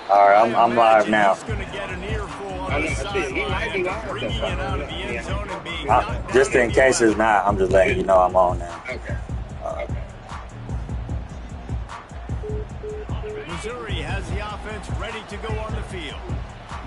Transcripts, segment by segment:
All right, I I'm live imagine now. he's going to get an earful on I the know. I see. He sideline might be after live though. bringing it out of the Yeah. end zone and being Uh, knocked down just at in the case it's 11. not, I'm just letting you know I'm on now. Okay. Uh, Okay. Missouri has the offense ready to go on the field.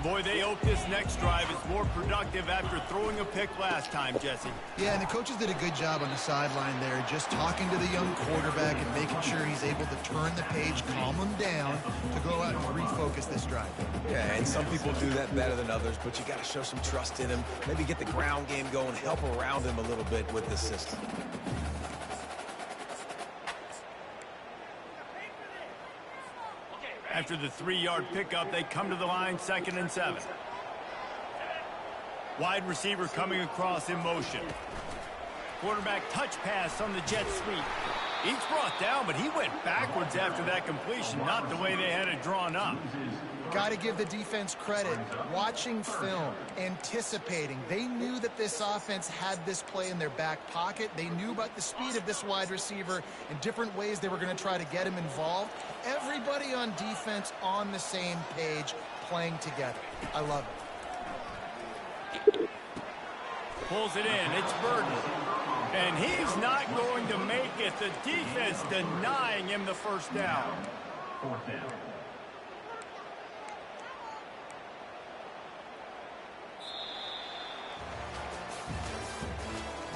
Boy, they hope this next drive is more productive after throwing a pick last time, Jesse. Yeah, and the coaches did a good job on the sideline there, just talking to the young quarterback and making sure he's able to turn the page, calm him down to go out and refocus this drive. Yeah, and some people do that better than others, but you got to show some trust in him. Maybe get the ground game going, help around him a little bit with the system. After the 3-yard pickup, they come to the line 2nd and 7. Wide receiver coming across in motion. Quarterback touch pass on the jet sweep. He's brought down, but he went backwards after that completion, not the way they had it drawn up. Got to give the defense credit. Watching film, anticipating. They knew that this offense had this play in their back pocket. They knew about the speed of this wide receiver and different ways they were going to try to get him involved. Everybody on defense on the same page, playing together. I love it. Pulls it in. It's Burden. And he's not going to make it. The defense denying him the first down. 4th down.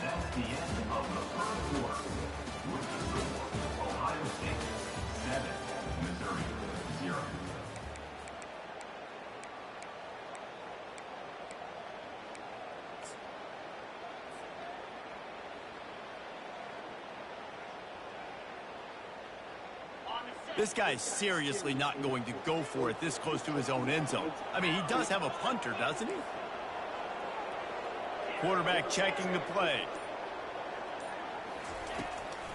That's the end of the first quarter. With the score, Ohio State 7, Missouri 0. This guy's seriously not going to go for it this close to his own end zone. I mean, he does have a punter, doesn't he? Quarterback checking the play.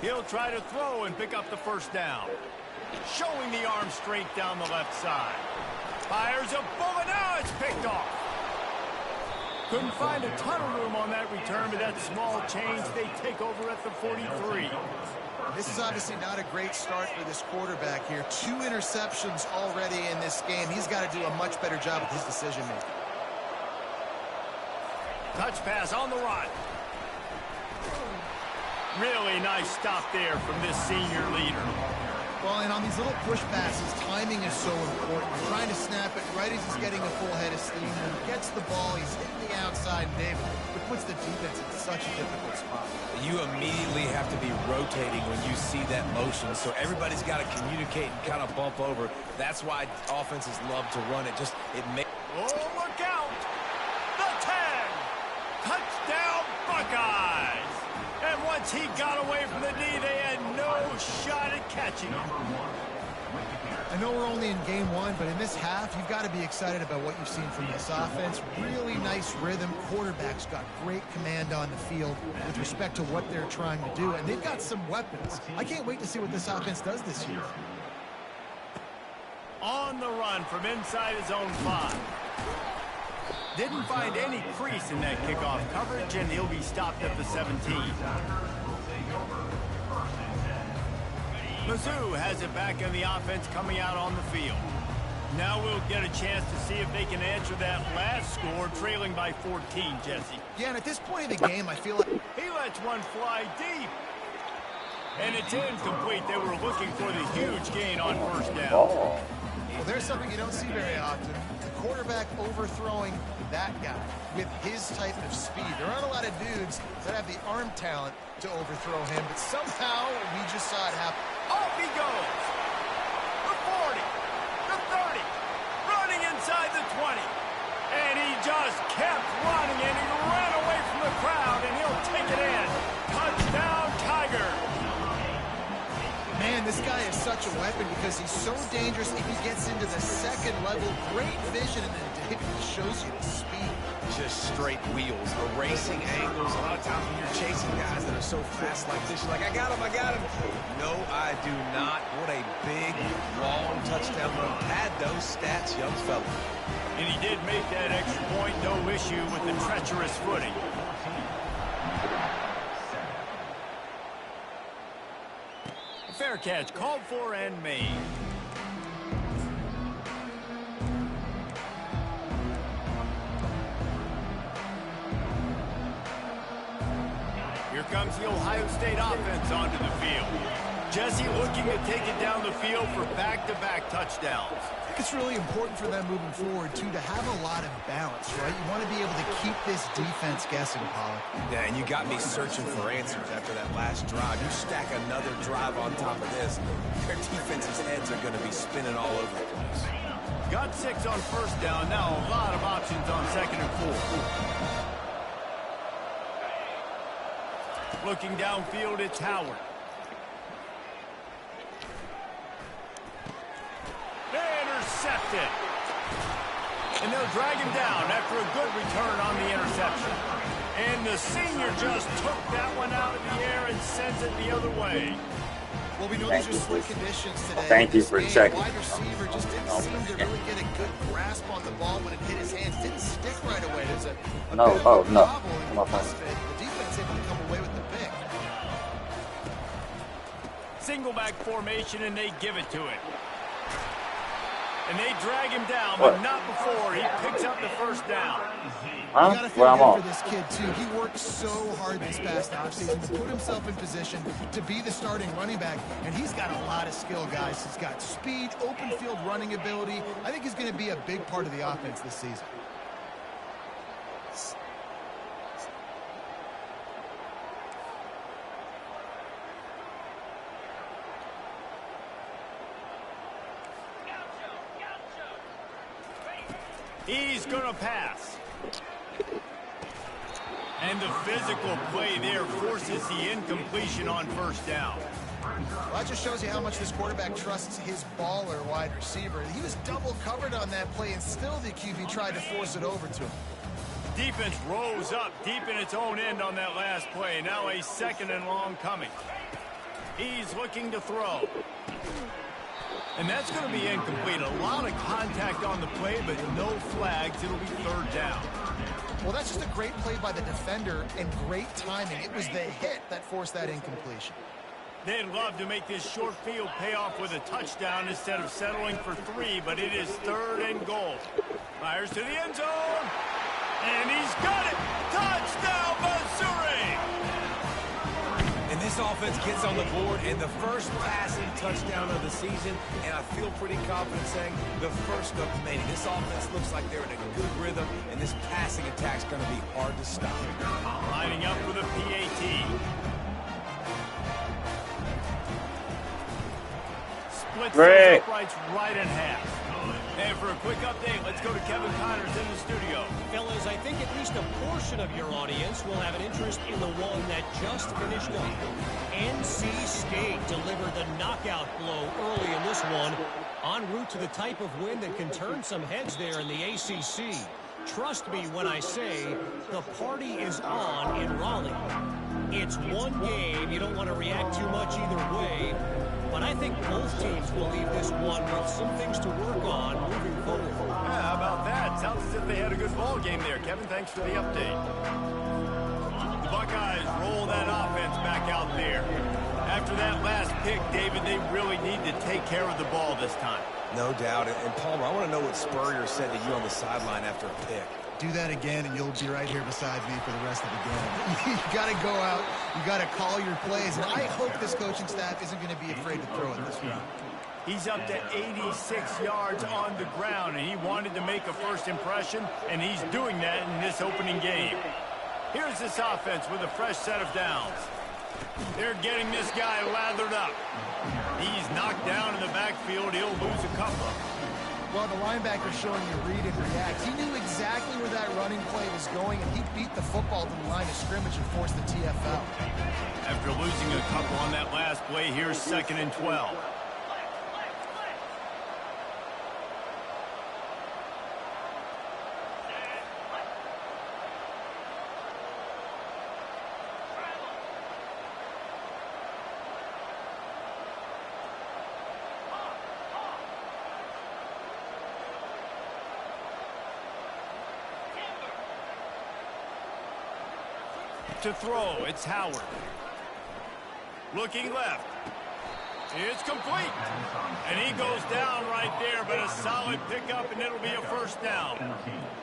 He'll try to throw and pick up the first down. Showing the arm strength down the left side. Fires a bullet. Now it's picked off. Couldn't find a ton of room on that return, but that small change, they take over at the 43. This is obviously not a great start for this quarterback here. 2 interceptions already in this game. He's got to do a much better job with his decision-making. Touch pass on the run. Really nice stop there from this senior leader. Well, and on these little push passes, timing is so important. You're trying to snap it right as he's getting a full head of steam. When he gets the ball, he's hitting the outside, Dave. It puts the defense in such a difficult spot. You immediately have to be rotating when you see that motion, so everybody's got to communicate and kind of bump over. That's why offenses love to run it. It makes... Oh, look out! The 10! Touchdown, Buckeyes! And once he got away from the knee, they had no shot at catching him. I know we're only in game 1, but in this half, you've got to be excited about what you've seen from this offense. Really nice rhythm. Quarterback's got great command on the field with respect to what they're trying to do, and they've got some weapons. I can't wait to see what this offense does this year. On the run from inside his own 5. Didn't find any crease in that kickoff coverage, and he'll be stopped at the 17. Mizzou has it back in the offense coming out on the field. Now we'll get a chance to see if they can answer that last score, trailing by 14, Jesse. Yeah, and at this point in the game, I feel like... He lets one fly deep. And it's incomplete. They were looking for the huge gain on first down. oh. Well, there's something you don't see very often. The quarterback overthrowing that guy with his type of speed. There aren't a lot of dudes that have the arm talent to overthrow him, but somehow we just saw it happen. Off he goes. The 40, the 30, running inside the 20. And he just kept running, and he ran away from the crowd, and he'll take it in. Touchdown, Tigers. Man, this guy is such a weapon because he's so dangerous if he gets into the second level. Great vision, and then David shows you the speed. Just straight wheels, erasing angles. A lot of times when you're chasing guys that are so fast like this, you're like, I got him, I got him. No, I do not. What a big, long touchdown run. Had those stats, young fella. And he did make that extra point, no issue with the treacherous footing. Fair catch called for and made. comes the Ohio State offense onto the field. Jesse looking to take it down the field for back-to-back touchdowns. I think it's really important for them moving forward, too, to have a lot of balance, right? You want to be able to keep this defense guessing, Pollock. Yeah, and you got me searching for answers after that last drive. You stack another drive on top of this, their defense's heads are going to be spinning all over the place. Got 6 on first down. Now a lot of options on 2nd and 4. Looking downfield, it's Howard. Intercepted. And they'll drag him down after a good return on the interception. And the senior just took that one out of the air and sends it the other way. Well, we know these are slick conditions today. Thank you for checking. Wide receiver just didn't seem to really get a good grasp on the ball when it hit his hands. Didn't stick right away. There's a No, bit of oh, a no. wobble in the CrossFit. The defense able to come away with the pick. Single back formation, and they give it to him. And they drag him down, but not before he picks up the first down. You gotta feel good for this kid, too. He worked so hard this past offseason to put himself in position to be the starting running back, and he's got a lot of skill, guys. He's got speed, open field running ability. I think he's going to be a big part of the offense this season. He's going to pass. And the physical play there forces the incompletion on first down. Well, that just shows you how much this quarterback trusts his baller wide receiver. He was double covered on that play, and still the QB tried to force it over to him. Defense rose up deep in its own end on that last play. Now a 2nd and long coming. He's looking to throw. And that's going to be incomplete. A lot of contact on the play, but no flags. It'll be 3rd down. Well, that's just a great play by the defender and great timing. It was the hit that forced that incompletion. They'd love to make this short field pay off with a touchdown instead of settling for 3, but it is 3rd and goal. Fires to the end zone. And he's got it. Touchdown, Missouri. And this offense gets on the board, and the first passing touchdown of the season, and I feel pretty confident saying the first of many. This offense looks like they're in a good rhythm, and this passing attack's going to be hard to stop. Lining up for the PAT. Splits those uprights right in half. And for a quick update, let's go to Kevin Connors in the studio. Fellas, I think at least a portion of your audience will have an interest in the one that just finished up. NC State delivered the knockout blow early in this one, en route to the type of win that can turn some heads there in the ACC. Trust me when I say the party is on in Raleigh. It's one game. You don't want to react too much either way. But I think both teams will leave this one with some things to work on moving forward. Yeah, how about that? Sounds as if they had a good ball game there. Kevin, thanks for the update. The Buckeyes roll that offense back out there. After that last pick, David, they really need to take care of the ball this time. No doubt. And Palmer, I want to know what Spurrier said to you on the sideline after a pick. Do that again, and you'll be right here beside me for the rest of the game. You got to go out. You got to call your plays. And I hope this coaching staff isn't going to be afraid to throw it this round. He's up to 86 yards on the ground, and he wanted to make a first impression, and he's doing that in this opening game. Here's this offense with a fresh set of downs. They're getting this guy lathered up. He's knocked down in the backfield. He'll lose a couple. Well, the linebacker showing you read and react. He knew exactly where that running play was going, and he beat the football to the line of scrimmage and forced the TFL. After losing a couple on that last play, here's 2nd and 12. To throw, it's Howard. Looking left. It's complete. And he goes down right there, but a solid pickup, and it'll be a first down.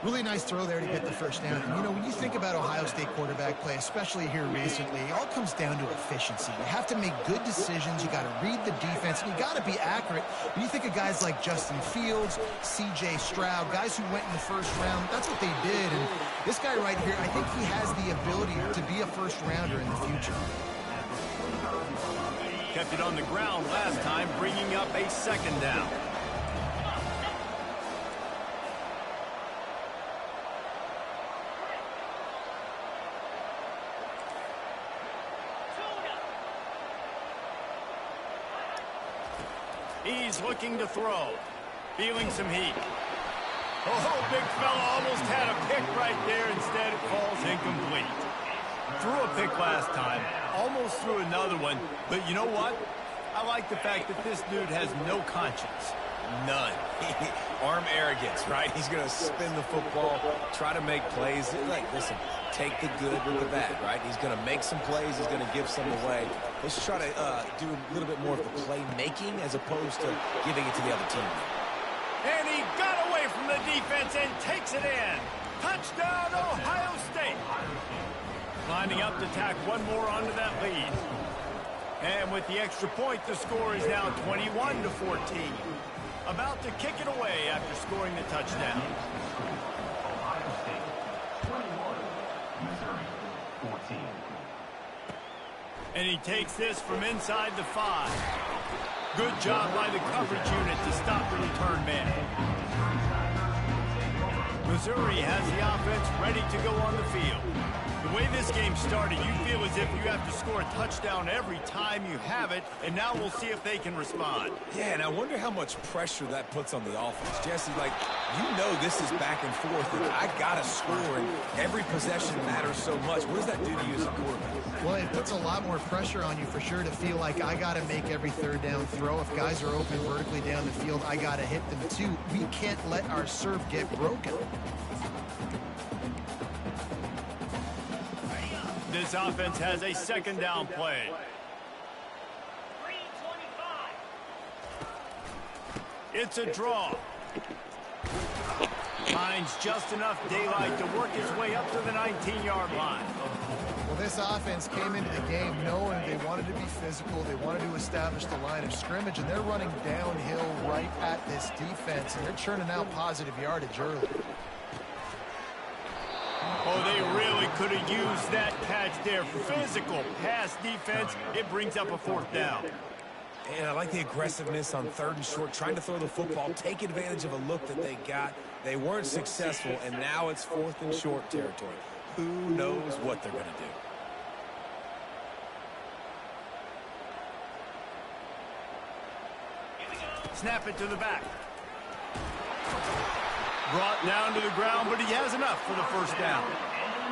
Really nice throw there to get the first down. And, you know, when you think about Ohio State quarterback play, especially here recently, it all comes down to efficiency. You have to make good decisions. You got to read the defense, and you got to be accurate. When you think of guys like Justin Fields, C.J. Stroud, guys who went in the first round, that's what they did. And this guy right here, I think he has the ability to be a first-rounder in the future. Kept it on the ground last time, bringing up a second down. He's looking to throw. Feeling some heat. Oh, big fella almost had a pick right there. Instead, it falls incomplete. Threw a pick last time. Almost threw another one. But you know what? I like the fact that this dude has no conscience. None. Arm arrogance, right? He's going to spin the football, try to make plays. Like, listen, take the good with the bad, right? He's going to make some plays. He's going to give some away. Let's try to do a little bit more of the playmaking as opposed to giving it to the other team. And he got away from the defense and takes it in. Touchdown, Ohio State. Lining up to tack one more onto that lead. And with the extra point, the score is now 21-14. About to kick it away after scoring the touchdown. Ohio State 21, Missouri 14. And he takes this from inside the 5. Good job by the coverage unit to stop the return man. Missouri has the offense ready to go on the field. The way this game started, you feel as if you have to score a touchdown every time you have it, and now we'll see if they can respond. Yeah, and I wonder how much pressure that puts on the offense. Jesse, like, you know this is back and forth, and I got to score, and every possession matters so much. What does that do to you as a quarterback? Well, it puts a lot more pressure on you for sure to feel like I got to make every third down throw. If guys are open vertically down the field, I got to hit them too. We can't let our serve get broken. This offense has a second down play. It's a draw. Finds just enough daylight to work his way up to the 19-yard line. Well, this offense came into the game knowing they wanted to be physical. They wanted to establish the line of scrimmage, and they're running downhill right at this defense, and they're churning out positive yardage early. Oh, they really could have used that catch there. Physical pass defense. It brings up a fourth down. And I like the aggressiveness on third and short, trying to throw the football, take advantage of a look that they got. They weren't successful, and now it's fourth and short territory. Who knows what they're going to do? Snap it to the back. Brought down to the ground, but he has enough for the first down.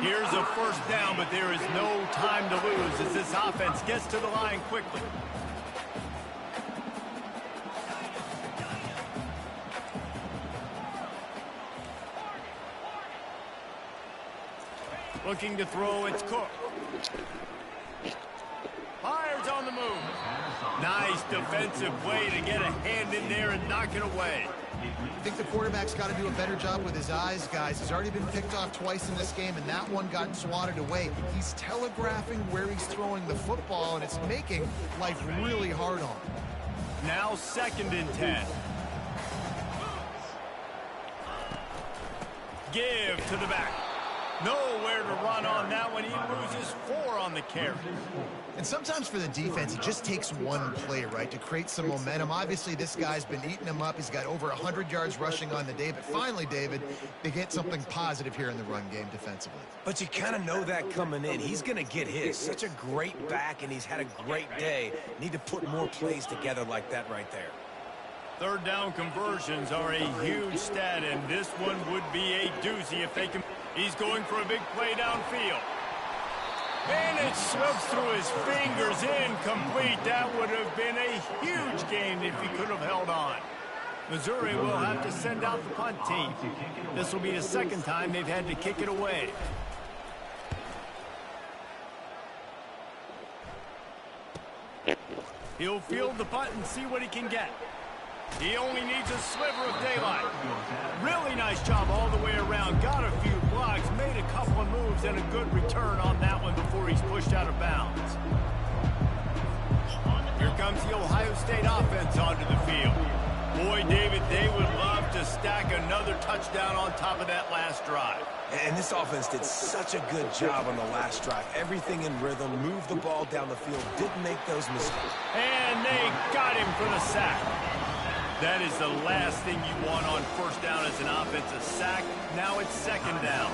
Here's a first down, but there is no time to lose as this offense gets to the line quickly. Looking to throw, it's Cook. Fires on the move. Nice defensive play to get a hand in there and knock it away. I think the quarterback's got to do a better job with his eyes, guys. He's already been picked off twice in this game, and that one got swatted away. He's telegraphing where he's throwing the football, and it's making life really hard on him. Now 2nd and 10. Give to the back. Nowhere to run on that one. He loses 4 on the carry. And sometimes for the defense, it just takes one play, right, to create some momentum. Obviously, this guy's been eating him up. He's got over 100 yards rushing on the day. But finally, David, they get something positive here in the run game defensively. But you kind of know that coming in. He's going to get his. Such a great back, and he's had a great day. Need to put more plays together like that right there. Third down conversions are a huge stat, and this one would be a doozy if they can. He's going for a big play downfield. And it slips through his fingers, incomplete. That would have been a huge gain if he could have held on. Missouri will have to send out the punt team. This will be the second time they've had to kick it away. He'll field the punt and see what he can get. He only needs a sliver of daylight. Really nice job all the way around. Got a few blocks, made a couple of moves, and a good return on that one before he's pushed out of bounds. Here comes the Ohio State offense onto the field. Boy, David, they would love to stack another touchdown on top of that last drive. And this offense did such a good job on the last drive. Everything in rhythm, moved the ball down the field, didn't make those mistakes. And they got him for the sack. That is the last thing you want on first down as an offense, a sack. Now it's second down.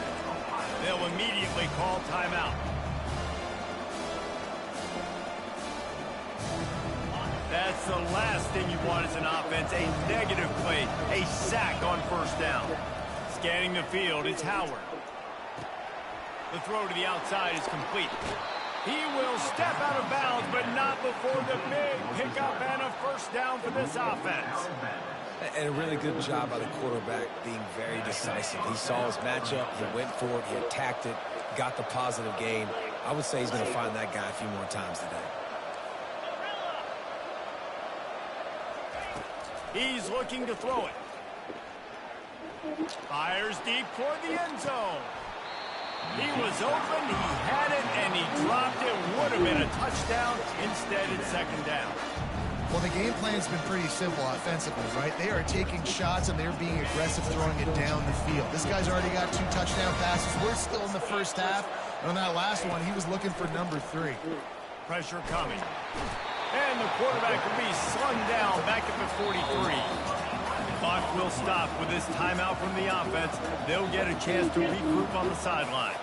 They'll immediately call timeout. That's the last thing you want as an offense, a negative play, a sack on first down. Scanning the field, it's Howard. The throw to the outside is complete. He will step out of bounds, but not before the big pickup and a first down for this offense. And a really good job by the quarterback being very decisive. He saw his matchup, he went for it, he attacked it, got the positive gain. I would say he's going to find that guy a few more times today. He's looking to throw it. Fires deep toward the end zone. He was open, he had it, and he dropped it. Would have been a touchdown. Instead, it's second down. Well, the game plan's been pretty simple offensively, right? They are taking shots, and they're being aggressive throwing it down the field. This guy's already got 2 touchdown passes. We're still in the first half. And on that last one, he was looking for number 3. Pressure coming. And the quarterback will be slung down back at the 43. Clock will stop with this timeout from the offense. They'll get a chance to regroup on the sideline.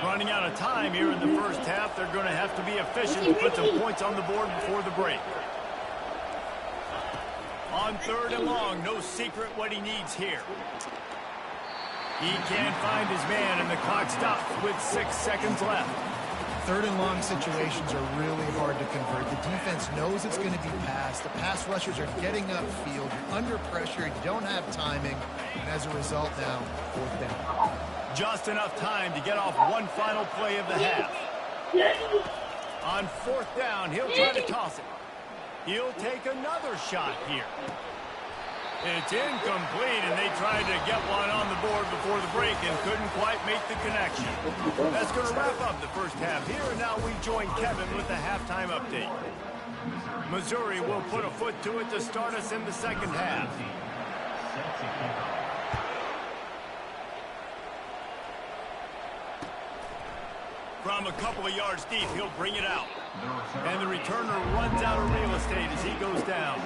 Running out of time here in the first half. They're going to have to be efficient to put some points on the board before the break. On third and long, no secret what he needs here. He can't find his man, and the clock stops with 6 seconds left. Third and long situations are really hard to convert. The defense knows it's going to be passed. The pass rushers are getting upfield. You're under pressure. You don't have timing. And as a result now, fourth down. Just enough time to get off one final play of the half. On fourth down, he'll try to toss it. He'll take another shot here. It's incomplete, and they tried to get one on the board before the break and couldn't quite make the connection. That's going to wrap up the first half here, and now we join Kevin with the halftime update. Missouri will put a foot to it to start us in the second half. From a couple of yards deep, he'll bring it out. And the returner runs out of real estate as he goes down.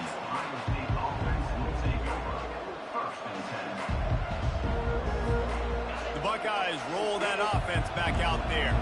The Buckeyes roll that offense back out there.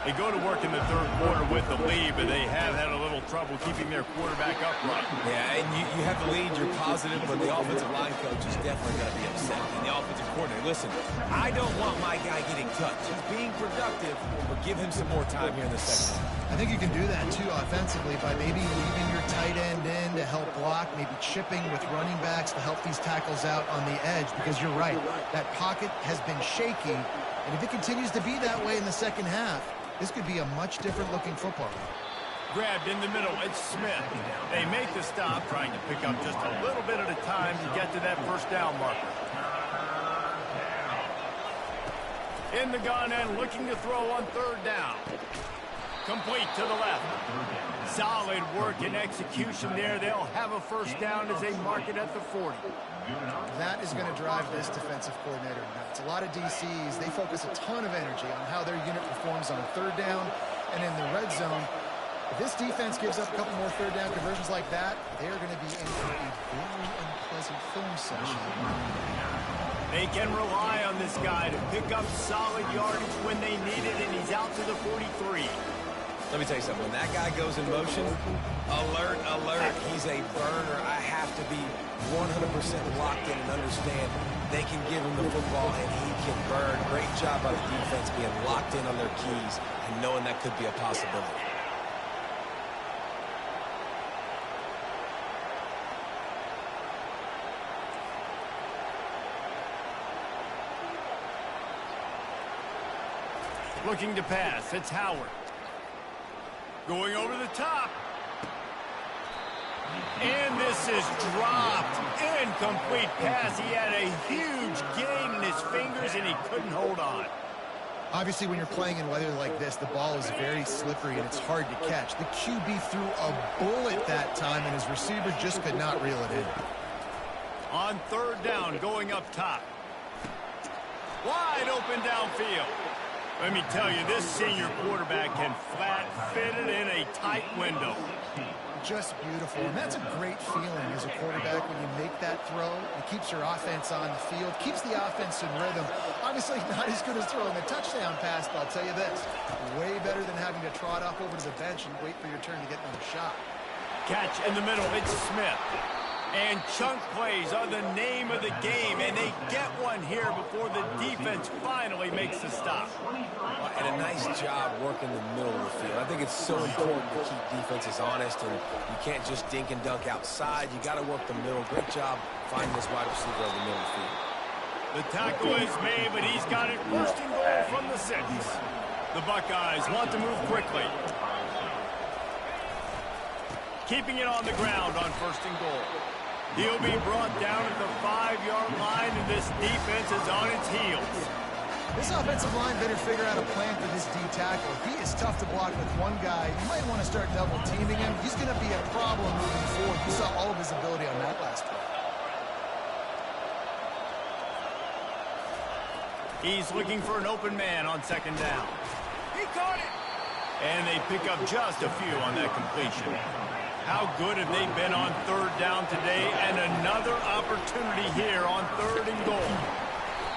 They go to work in the third quarter with the lead, but they have had a little trouble keeping their quarterback upright. Yeah, and you have the lead, you're positive, but the offensive line coach is definitely going to be upset. And the offensive coordinator, listen, I don't want my guy getting touched. He's being productive, but give him some more time here in the second half. I think you can do that, too, offensively, by maybe leaving your tight end in to help block, maybe chipping with running backs to help these tackles out on the edge, because you're right, that pocket has been shaky, and if it continues to be that way in the second half, this could be a much different-looking football game. Grabbed in the middle, it's Smith. They make the stop, trying to pick up just a little bit at a time to get to that first down marker. In the gun and looking to throw on third down. Complete to the left. Solid work and execution there. They'll have a first down as they mark it at the 40. That is going to drive this defensive coordinator nuts. A lot of DCs, they focus a ton of energy on how their unit performs on third down and in the red zone. If this defense gives up a couple more third down conversions like that, they're going to be in for a very unpleasant film session. They can rely on this guy to pick up solid yardage when they need it, and he's out to the 43. Let me tell you something. When that guy goes in motion, alert, alert. He's a burner. I have to be 100% locked in and understand they can give him the football and he can burn. Great job by the defense being locked in on their keys and knowing that could be a possibility. Looking to pass, it's Howard. Going over the top. And this is dropped. Incomplete pass. He had a huge gain in his fingers, and he couldn't hold on. Obviously, when you're playing in weather like this, the ball is very slippery and it's hard to catch. The QB threw a bullet that time, and his receiver just could not reel it in. On third down, going up top. Wide open downfield. Let me tell you, this senior quarterback can flat fit it in a tight window. Just beautiful, and that's a great feeling as a quarterback when you make that throw. It keeps your offense on the field, keeps the offense in rhythm. Obviously not as good as throwing a touchdown pass, but I'll tell you this, way better than having to trot up over to the bench and wait for your turn to get another shot. Catch in the middle, it's Smith. And chunk plays are the name of the game, and they get one here before the defense finally makes the stop. And a nice job working the middle of the field. I think it's so important to keep defenses honest, and you can't just dink and dunk outside. You got to work the middle. Great job finding this wide receiver over the middle of the field. The tackle is made, but he's got it first and goal from the 6. The Buckeyes want to move quickly. Keeping it on the ground on first and goal. He'll be brought down at the 5-yard line, and this defense is on its heels. This offensive line better figure out a plan for this D tackle. He is tough to block with one guy. You might want to start double teaming him. He's going to be a problem moving forward. You saw all of his ability on that last play. He's looking for an open man on second down. He caught it! And they pick up just a few on that completion. How good have they been on third down today? And another opportunity here on third and goal.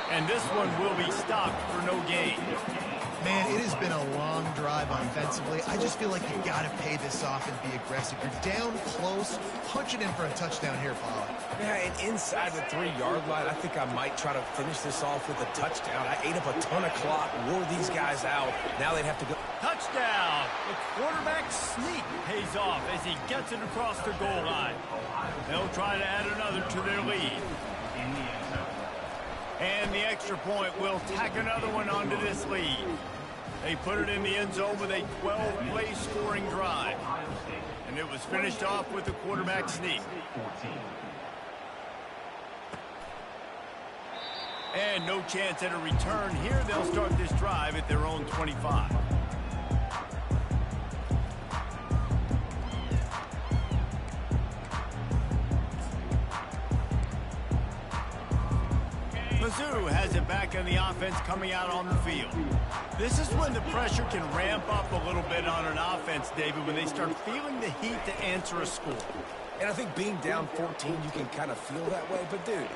And this one will be stopped for no gain. Man, it has been a long drive offensively. I just feel like you got to pay this off and be aggressive. You're down close. Punch it in for a touchdown here, Paul. Yeah, and inside the 3-yard line, I think I might try to finish this off with a touchdown. I ate up a ton of clock, wore these guys out. Now they'd have to go. Touchdown! The quarterback sneak pays off as he gets it across the goal line. They'll try to add another to their lead. And the extra point will tack another one onto this lead. They put it in the end zone with a 12-play scoring drive. And it was finished off with the quarterback sneak. And no chance at a return here. They'll start this drive at their own 25. Mizzou has it back on the offense coming out on the field. This is when the pressure can ramp up a little bit on an offense, David, when they start feeling the heat to answer a score. And I think being down 14, you can kind of feel that way. But, dude,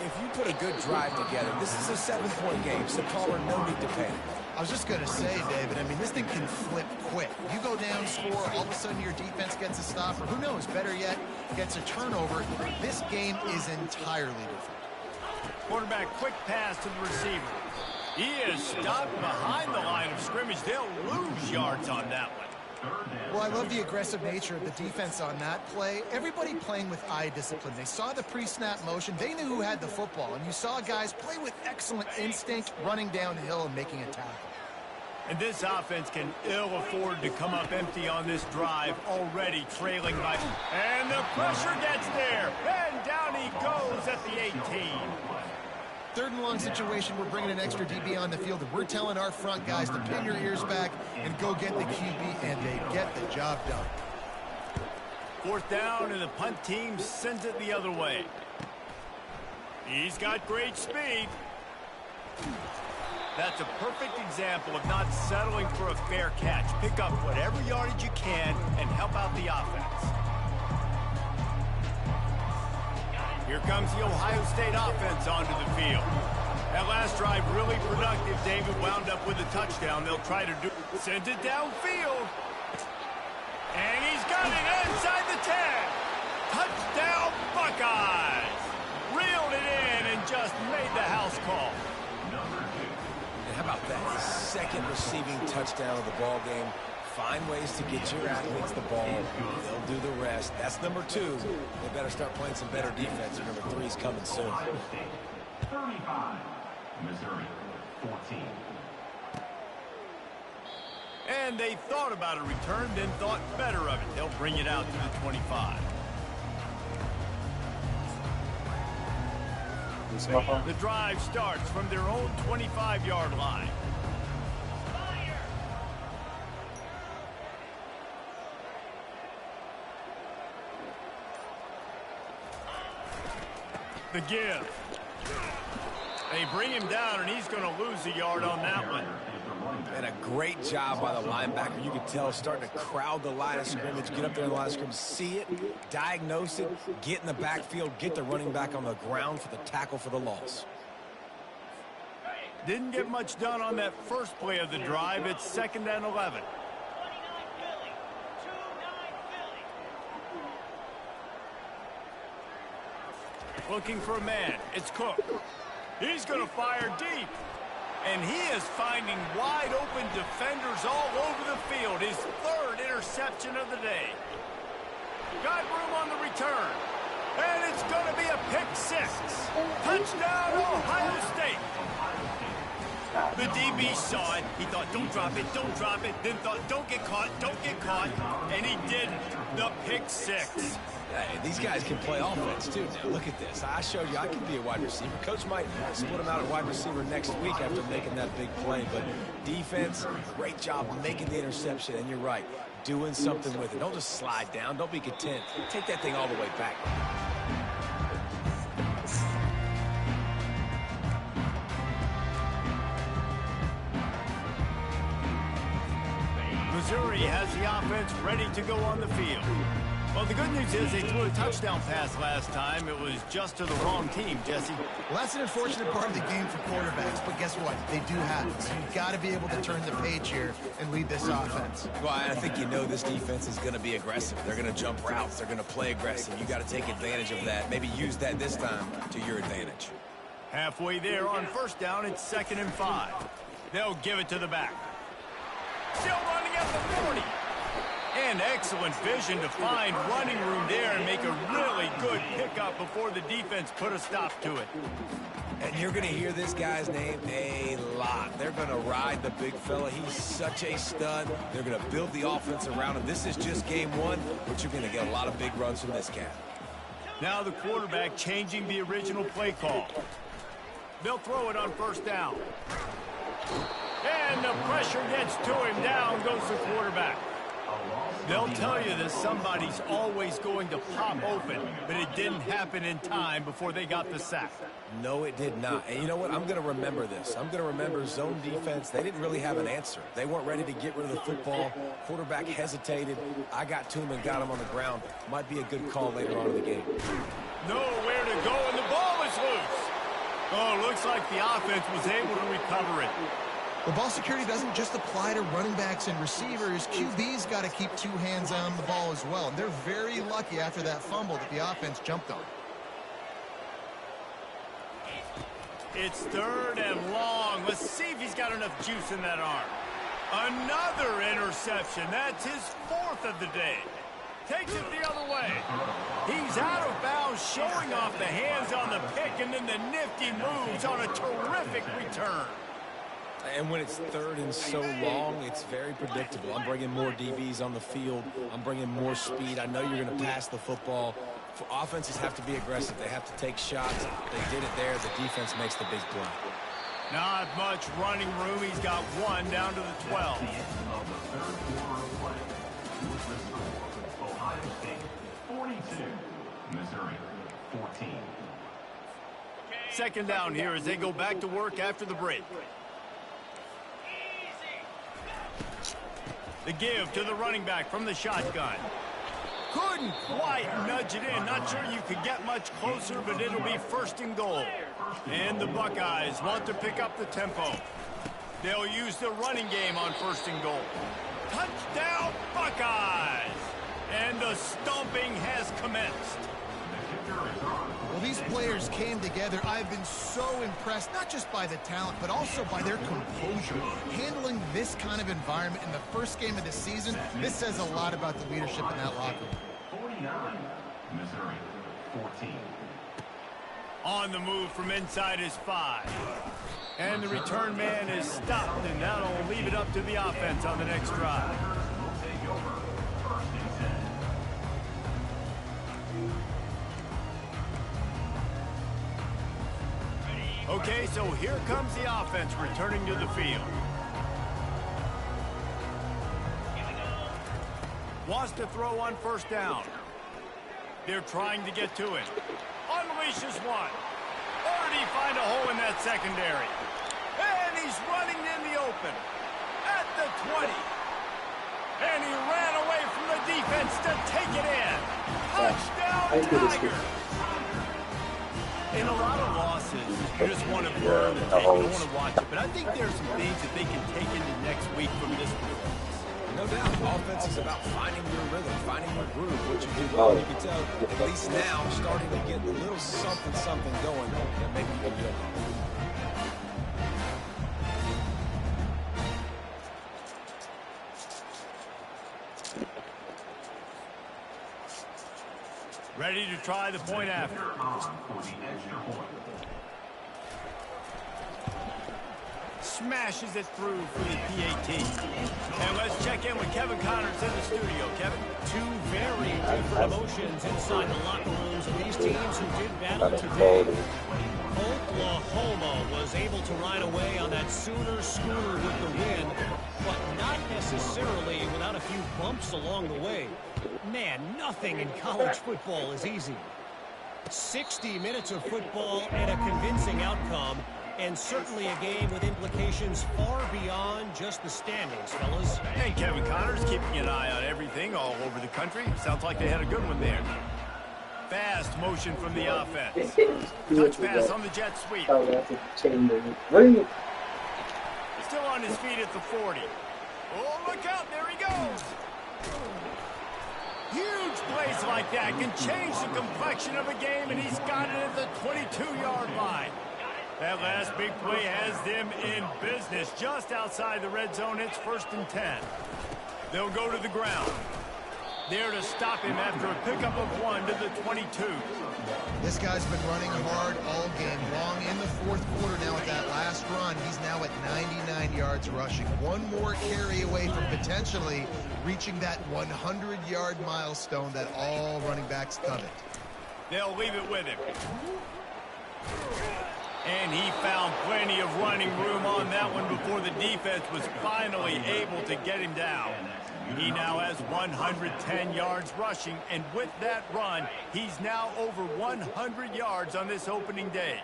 if you put a good drive together, this is a 7-point game, so Palmer, no need to panic. I was just going to say, David, I mean, this thing can flip quick. You go down, score, all of a sudden your defense gets a stop, or who knows, better yet, gets a turnover. This game is entirely different. Quarterback, quick pass to the receiver. He is stopped behind the line of scrimmage. They'll lose yards on that one. Well, I love the aggressive nature of the defense on that play. Everybody playing with eye discipline. They saw the pre-snap motion. They knew who had the football. And you saw guys play with excellent instinct, running downhill and making a tackle. And this offense can ill afford to come up empty on this drive, already trailing by. And the pressure gets there. And down he goes at the 18. Third and long situation, we're bringing an extra DB on the field, and we're telling our front guys to pin your ears back and go get the QB, and they get the job done. Fourth down, and the punt team sends it the other way. He's got great speed. That's a perfect example of not settling for a fair catch. Pick up whatever yardage you can and help out the offense. Here comes the Ohio State offense onto the field. That last drive really productive. David wound up with a touchdown. They'll try to do. Sends it downfield. And he's got it inside the 10. Touchdown Buckeyes. Reeled it in and just made the house call. And how about that? Second receiving touchdown of the ball game. Find ways to get your athletes the ball. They'll do the rest. That's number 2. They better start playing some better defense. Number 3 is coming soon. 35, Missouri, 14. And they thought about a return, then thought better of it. They'll bring it out to the 25. The drive starts from their own 25-yard line. The give. They bring him down, and he's going to lose a yard on that one. And a great job by the linebacker. You could tell starting to crowd the line of scrimmage, get up there in the line of scrimmage, see it, diagnose it, get in the backfield, get the running back on the ground for the tackle for the loss. Didn't get much done on that first play of the drive. It's 2nd and 11. Looking for a man. It's Cook. He's going to fire deep. And he is finding wide-open defenders all over the field. His 3rd interception of the day. Got room on the return. And it's going to be a pick 6. Touchdown, Ohio State. The DB saw it. He thought, don't drop it, don't drop it. Then thought, don't get caught, don't get caught. And he didn't. The pick 6. Hey, these guys can play offense, too. Now, look at this. I showed you I can be a wide receiver. Coach might split him out at wide receiver next week after making that big play. But defense, great job making the interception. And you're right, doing something with it. Don't just slide down. Don't be content. Take that thing all the way back. Missouri has the offense ready to go on the field. Well, the good news is they threw a touchdown pass last time. It was just to the wrong team, Jesse. Well, that's an unfortunate part of the game for quarterbacks, but guess what? They do have it. So you've got to be able to turn the page here and lead this offense. Well, I think you know this defense is going to be aggressive. They're going to jump routes. They're going to play aggressive. You got to take advantage of that. Maybe use that this time to your advantage. Halfway there on 1st down, it's 2nd and 5. They'll give it to the back. Still running at the 40. And excellent vision to find running room there and make a really good pickup before the defense put a stop to it. And you're going to hear this guy's name a lot. They're going to ride the big fella. He's such a stud. They're going to build the offense around him. This is just game 1, but you're going to get a lot of big runs from this cat. Now the quarterback changing the original play call. They'll throw it on 1st down. And the pressure gets to him. Down goes the quarterback. They'll tell you that somebody's always going to pop open, but it didn't happen in time before they got the sack. No, it did not. And you know what? I'm going to remember this. I'm going to remember zone defense. They didn't really have an answer. They weren't ready to get rid of the football. Quarterback hesitated. I got to him and got him on the ground. Might be a good call later on in the game. Nowhere to go, and the ball is loose. Oh, looks like the offense was able to recover it. Well, ball security doesn't just apply to running backs and receivers. QB's got to keep 2 hands on the ball as well. And they're very lucky after that fumble that the offense jumped on. It's 3rd and long. Let's see if he's got enough juice in that arm. Another interception. That's his 4th of the day. Takes it the other way. He's out of bounds, showing off the hands on the pick, and then the nifty moves on a terrific return. And when it's 3rd and so long, it's very predictable. I'm bringing more DBs on the field. I'm bringing more speed. I know you're going to pass the football. Offenses have to be aggressive. They have to take shots. They did it there. The defense makes the big play. Not much running room. He's got 1 down to the 12. Ohio State 42, Missouri 14. 2nd down here as they go back to work after the break. The give to the running back from the shotgun. Couldn't quite nudge it in. Not sure you could get much closer, but it'll be 1st and goal. And the Buckeyes want to pick up the tempo. They'll use the running game on 1st and goal. Touchdown, Buckeyes! And the stomping has commenced. Well, these players came together. I've been so impressed, not just by the talent, but also by their composure. Handling this kind of environment in the first game of the season, this says a lot about the leadership in that locker room. 49, Missouri 14. On the move from inside his 5. And the return man is stopped, and that'll leave it up to the offense on the next drive. Will take over 1st and 10. Okay, so here comes the offense returning to the field. Wants to throw on first down. They're trying to get to him. Unleashes one. Or did he find a hole in that secondary? And he's running in the open. At the 20. And he ran away from the defense to take it in. Touchdown, Tigers. In a lot of losses, you just want to burn the tape. You don't want to watch it. But I think there's some things that they can take into next week from this performance. No doubt. Offense is about finding your rhythm, finding your groove, what you do well. You can tell, at least now, starting to get a little something going that maybe you can build on. Ready to try the point after. Smashes it through for the PAT. And let's check in with Kevin Connors in the studio. Kevin? Two very different emotions inside the locker rooms of these teams who did battle today. Oklahoma was able to ride away on that Sooner scooter with the win, but not necessarily without a few bumps along the way. Man, nothing in college football is easy. 60 minutes of football and a convincing outcome, and certainly a game with implications far beyond just the standings, fellas. And Kevin Connors keeping an eye on everything all over the country. Sounds like they had a good one there. Fast motion from the offense. Touch pass on the jet sweep. Still on his feet at the 40. Oh, look out. There he goes. Huge plays like that can change the complexion of a game, and he's got it at the 22-yard line. That last big play has them in business just outside the red zone. It's 1st and 10. They'll go to the ground. There to stop him after a pickup of 1 to the 22. This guy's been running hard all game long. In the fourth quarter now with that last run, he's now at 99 yards rushing. One more carry away from potentially reaching that 100-yard milestone that all running backs covet. They'll leave it with him. And he found plenty of running room on that one before the defense was finally able to get him down. He now has 110 yards rushing, and with that run, he's now over 100 yards on this opening day.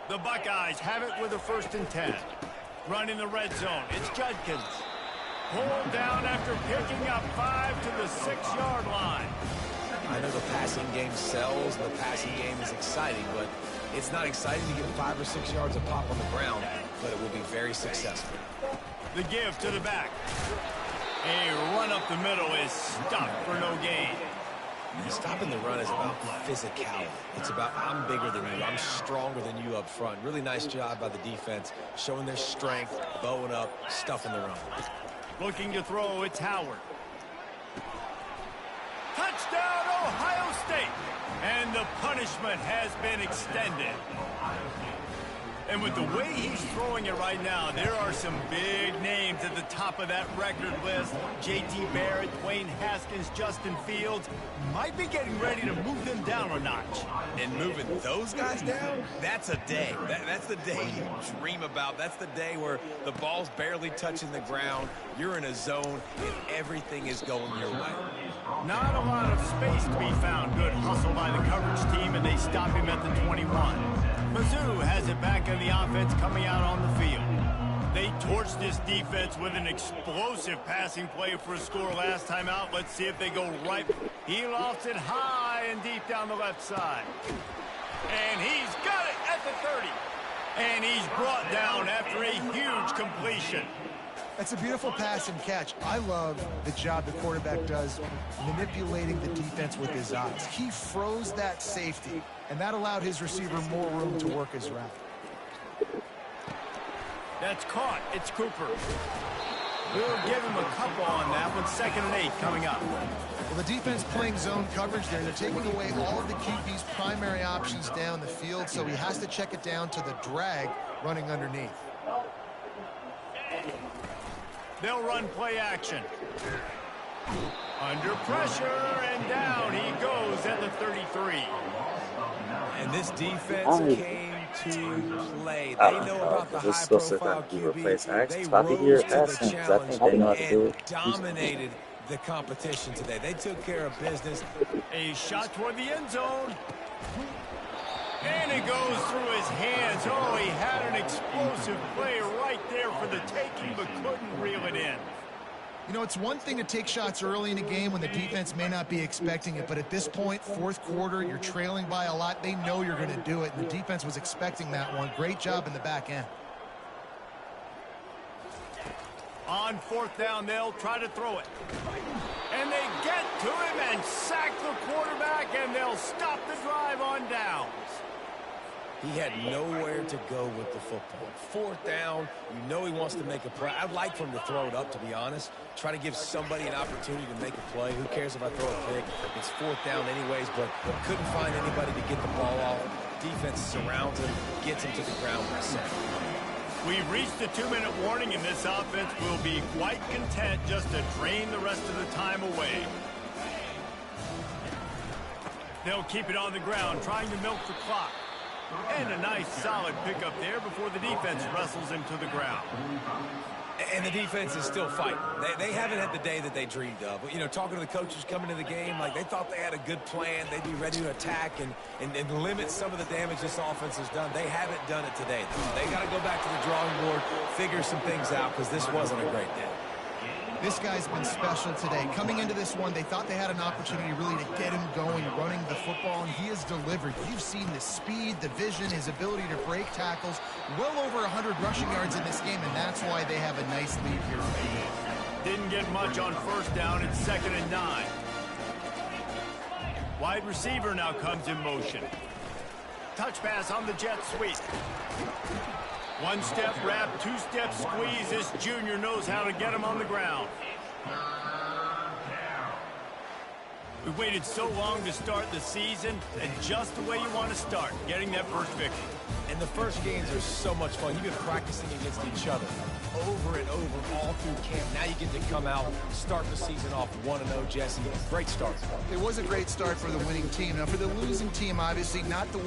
The Buckeyes have it with a 1st and 10. Run in the red zone. It's Judkins. Pulled down after picking up 5 to the 6-yard line. I know the passing game sells, the passing game is exciting, but it's not exciting to get 5 or 6 yards of pop on the ground, but it will be very successful. The give to the back. A run up the middle is stopped for no gain. Stopping the run is about physicality. It's about I'm bigger than you, I'm stronger than you up front. Really nice job by the defense, showing their strength, bowing up, stuffing the run. Looking to throw, it's Howard. Touchdown, Ohio State! And the punishment has been extended. And with the way he's throwing it right now, there are some big names at the top of that record list. J.T. Barrett, Dwayne Haskins, Justin Fields might be getting ready to move them down a notch. And moving those guys down, that's a day. That's the day you dream about. That's the day where the ball's barely touching the ground, you're in a zone, and everything is going your way. Not a lot of space to be found. Good hustle by the coverage team, and they stop him at the 21. Mizzou has it back on the offense coming out on the field. They torched this defense with an explosive passing play for a score last time out. Let's see if they go right. He lofts it high and deep down the left side. And he's got it at the 30. And he's brought down after a huge completion. That's a beautiful pass and catch. I love the job the quarterback does manipulating the defense with his eyes. He froze that safety, and that allowed his receiver more room to work his route. That's caught. It's Cooper. We'll give him a couple on that one. 2nd and 8 coming up. Well, the defense playing zone coverage there. They're taking away all of the QB's primary options down the field, so he has to check it down to the drag running underneath. They'll run play action. Under pressure, and down he goes at the 33. And this defense came to play. I They don't know know, about the because it's still says high-profile that he QB. replaced Axe. They Toppy here rose to the asking, because I challenge think they know how to do and it. dominated the competition today. They took care of business. A shot toward the end zone. And it goes through his hands. Oh, he had an explosive play right there for the taking, but couldn't reel it in. You know, it's one thing to take shots early in a game when the defense may not be expecting it, but at this point, fourth quarter, you're trailing by a lot. They know you're going to do it, and the defense was expecting that one. Great job in the back end. On fourth down, they'll try to throw it. And they get to him and sack the quarterback, and they'll stop the drive on downs. He had nowhere to go with the football. Fourth down, you know he wants to make a play. I'd like for him to throw it up, to be honest. Try to give somebody an opportunity to make a play. Who cares if I throw a pick? It's fourth down anyways, but couldn't find anybody to get the ball off. Defense surrounds him, gets him to the ground with a sack. We've reached the 2-minute warning, and this offense will be quite content just to drain the rest of the time away. They'll keep it on the ground, trying to milk the clock. And a nice solid pickup there before the defense wrestles him to the ground. And the defense is still fighting. They haven't had the day that they dreamed of. You know, talking to the coaches coming to the game, like they thought they had a good plan. They'd be ready to attack and limit some of the damage this offense has done. They haven't done it today. They got to go back to the drawing board, figure some things out, because this wasn't a great day. This guy's been special today. Coming into this one, they thought they had an opportunity really to get him going, running the football, and he has delivered. You've seen the speed, the vision, his ability to break tackles. Well over 100 rushing yards in this game, and that's why they have a nice lead here. Didn't get much on first down. It's 2nd and 9. Wide receiver now comes in motion. Touch pass on the jet sweep. One-step wrap, two-step squeeze. This junior knows how to get him on the ground. We waited so long to start the season, and just the way you want to start, getting that first victory. And the first games are so much fun. You've been practicing against each other over and over all through camp. Now you get to come out, start the season off 1-0, Jesse. Great start. It was a great start for the winning team. Now, for the losing team, obviously not the way